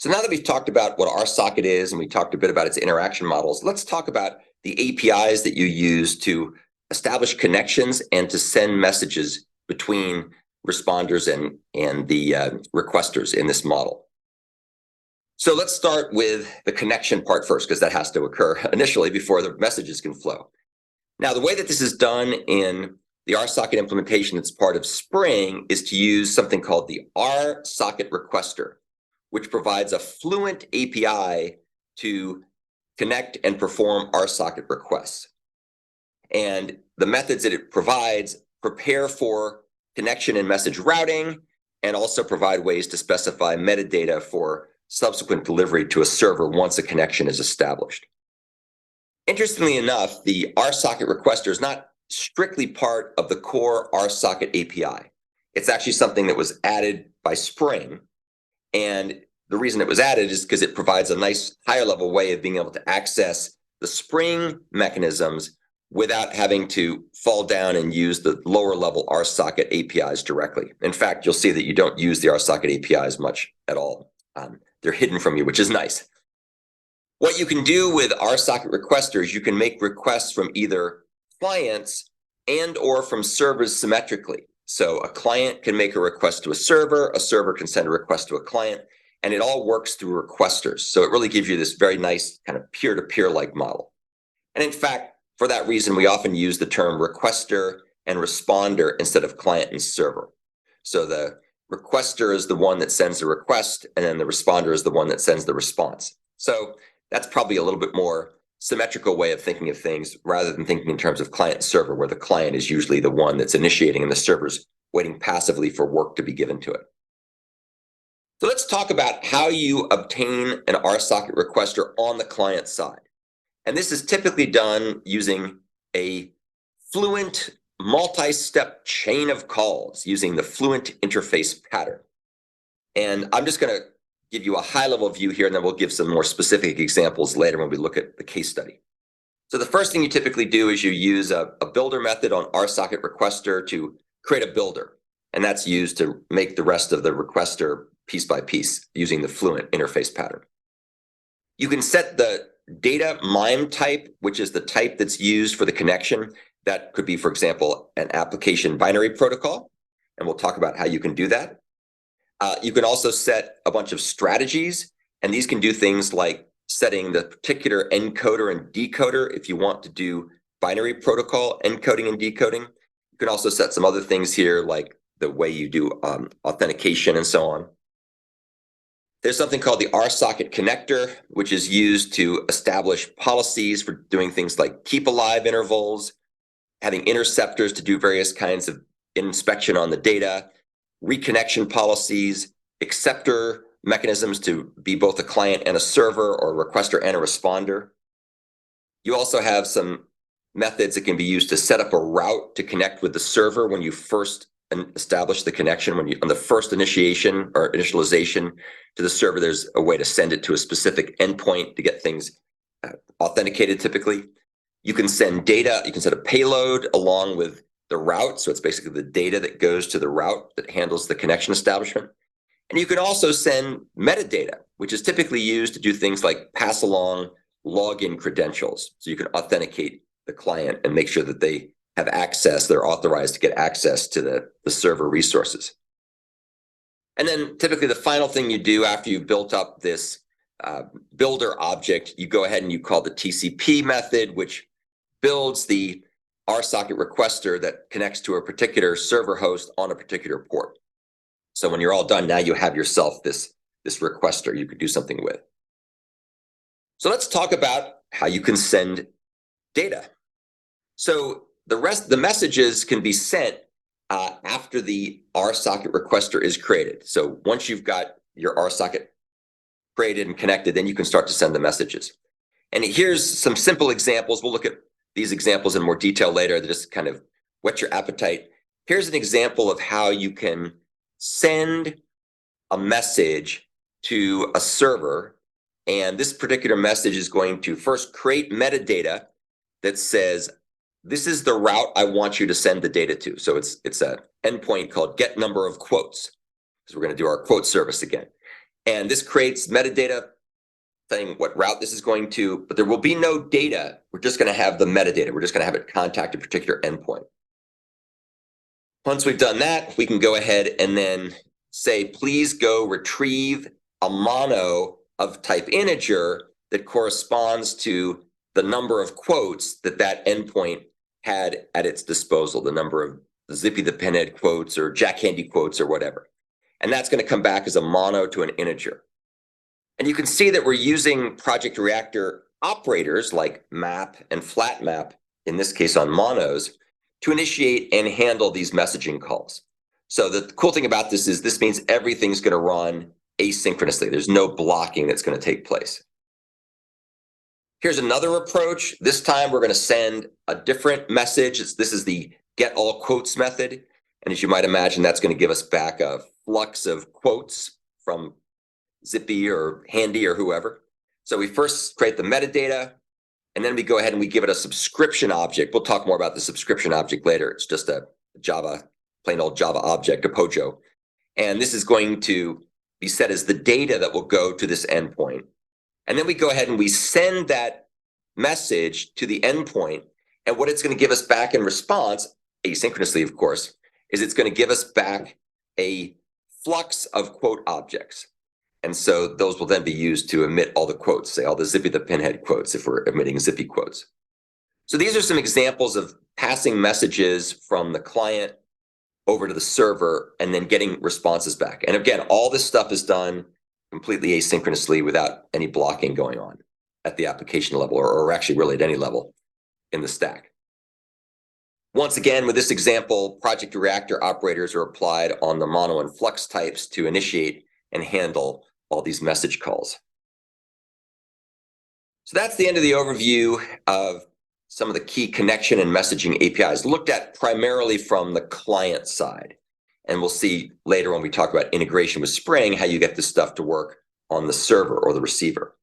So now that we've talked about what RSocket is and we talked a bit about its interaction models, let's talk about the APIs that you use to establish connections and to send messages between responders and the requesters in this model. So let's start with the connection part first, because that has to occur initially before the messages can flow. Now, the way that this is done in the RSocket implementation that's part of Spring is to use something called the RSocket requester, which provides a fluent API to connect and perform RSocket requests. And the methods that it provides prepare for connection and message routing, and also provide ways to specify metadata for subsequent delivery to a server once a connection is established. Interestingly enough, the RSocket requester is not strictly part of the core RSocket API. It's actually something that was added by Spring. And the reason it was added is because it provides a nice higher level way of being able to access the Spring mechanisms without having to fall down and use the lower level RSocket APIs directly. In fact, you'll see that you don't use the RSocket APIs much at all. They're hidden from you, which is nice. What you can do with RSocket requesters, you can make requests from either clients and or from servers symmetrically. So a client can make a request to a server can send a request to a client, and it all works through requesters. So it really gives you this very nice kind of peer-to-peer-like model. And in fact, for that reason, we often use the term requester and responder instead of client and server. So the requester is the one that sends the request, and then the responder is the one that sends the response. So that's probably a little bit more symmetrical way of thinking of things rather than thinking in terms of client and server, where the client is usually the one that's initiating and the server's waiting passively for work to be given to it. So let's talk about how you obtain an RSocket requester on the client side. And this is typically done using a fluent multi-step chain of calls using the fluent interface pattern. And I'm just going to give you a high-level view here, and then we'll give some more specific examples later when we look at the case study. So the first thing you typically do is you use a builder method on RSocket requester to create a builder, and that's used to make the rest of the requester piece by piece using the fluent interface pattern. You can set the data MIME type, which is the type that's used for the connection. That could be, for example, an application binary protocol, and we'll talk about how you can do that. You can also set a bunch of strategies, and these can do things like setting the particular encoder and decoder if you want to do binary protocol encoding and decoding. You can also set some other things here, like the way you do authentication and so on. There's something called the RSocket connector, which is used to establish policies for doing things like keep alive intervals, having interceptors to do various kinds of inspection on the data, reconnection policies, acceptor mechanisms to be both a client and a server, or a requester and a responder. You also have some methods that can be used to set up a route to connect with the server when you first establish the connection. On the first initiation or initialization to the server, there's a way to send it to a specific endpoint to get things authenticated typically. You can send data, you can set a payload along with the route. So it's basically the data that goes to the route that handles the connection establishment. And you can also send metadata, which is typically used to do things like pass along login credentials. So you can authenticate the client and make sure that they have access, they're authorized to get access to the server resources. And then typically the final thing you do after you've built up this builder object, you go ahead and you call the TCP method, which builds the RSocket requester that connects to a particular server host on a particular port. So when you're all done, now you have yourself this requester you could do something with. So let's talk about how you can send data. So the messages can be sent after the RSocket requester is created. So once you've got your RSocket created and connected, then you can start to send the messages. And here's some simple examples. We'll look at these examples in more detail later that just kind of whet your appetite. Here's an example of how you can send a message to a server. And this particular message is going to first create metadata that says, this is the route I want you to send the data to. So it's an endpoint called get number of quotes, because we're going to do our quote service again. And this creates metadata saying what route this is going to, but there will be no data. We're just going to have the metadata. We're just going to have it contact a particular endpoint. Once we've done that, we can go ahead and then say, please go retrieve a mono of type integer that corresponds to the number of quotes that that endpoint had at its disposal, the number of Zippy the Pinhead quotes or Jack Handy quotes or whatever. And that's going to come back as a mono to an integer. And you can see that we're using Project Reactor operators like map and flat map, in this case on monos, to initiate and handle these messaging calls. So the cool thing about this is this means everything's going to run asynchronously. There's no blocking that's going to take place. Here's another approach. This time we're going to send a different message. This is the get all quotes method. And as you might imagine, that's going to give us back a flux of quotes from Zippy or Handy or whoever. So we first create the metadata, and then we go ahead and we give it a subscription object. We'll talk more about the subscription object later. It's just a Java, plain old Java object, a POJO. And this is going to be set as the data that will go to this endpoint. And then we go ahead and we send that message to the endpoint. And what it's going to give us back in response, asynchronously, of course, is it's going to give us back a flux of quote objects. And so those will then be used to emit all the quotes, say all the Zippy the Pinhead quotes if we're emitting Zippy quotes. So these are some examples of passing messages from the client over to the server and then getting responses back. And again, all this stuff is done completely asynchronously without any blocking going on at the application level or actually really at any level in the stack. Once again, with this example, Project Reactor operators are applied on the mono and flux types to initiate and handle all these message calls. So that's the end of the overview of some of the key connection and messaging APIs looked at primarily from the client side. And we'll see later when we talk about integration with Spring, how you get this stuff to work on the server or the receiver.